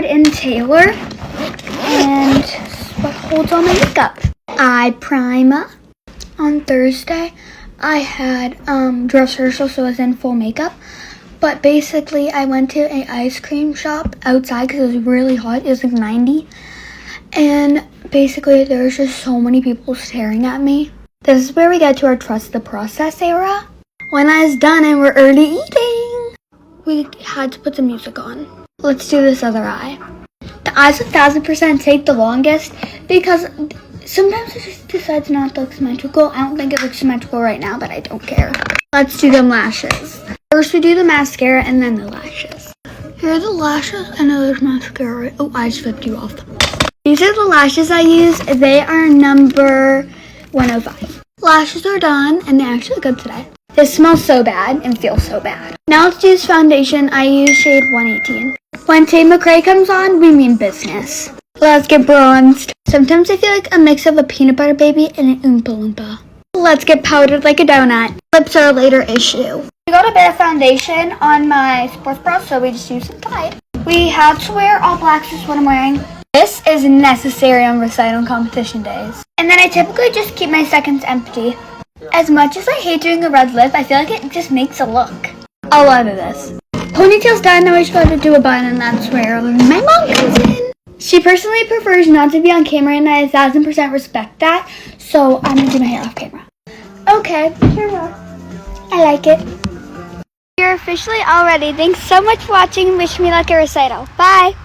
in Taylor, and what holds all my makeup. Eye primer. On Thursday, I had dress rehearsal, so I was in full makeup. But basically, I went to an ice cream shop outside because it was really hot. It was like 90. And basically, there was just so many people staring at me. This is where we get to our trust the process era. When I was done and we're already eating, we had to put the music on. Let's do this other eye. The eyes 1000% take the longest because sometimes it just decides not to look symmetrical. I don't think it looks symmetrical right now, but I don't care. Let's do them lashes. First we do the mascara and then the lashes. Here are the lashes and then there's mascara. Oh, I just flipped you off. These are the lashes I use. They are number 105. Lashes are done and they actually look good today. This smells so bad and feels so bad. Now let's use foundation. I use shade 118. When Tate McRae comes on, we mean business. Let's get bronzed. Sometimes I feel like a mix of a peanut butter baby and an Oompa Loompa. Let's get powdered like a donut. Lips are a later issue. We got a bit of foundation on my sports bra, so we just used some Tide. We had to wear all black, so this is what I'm wearing. This is necessary on recital and competition days. And then I typically just keep my seconds empty. As much as I hate doing a red lip, I feel like it just makes a look. I love this. Ponytail's done, now I just got to do a bun, and that's where my mom comes in. She personally prefers not to be on camera, and I 1000% respect that, so I'm going to do my hair off camera. Okay, here we are. I like it. You're officially all ready. Thanks so much for watching. Wish me luck at recital. Bye.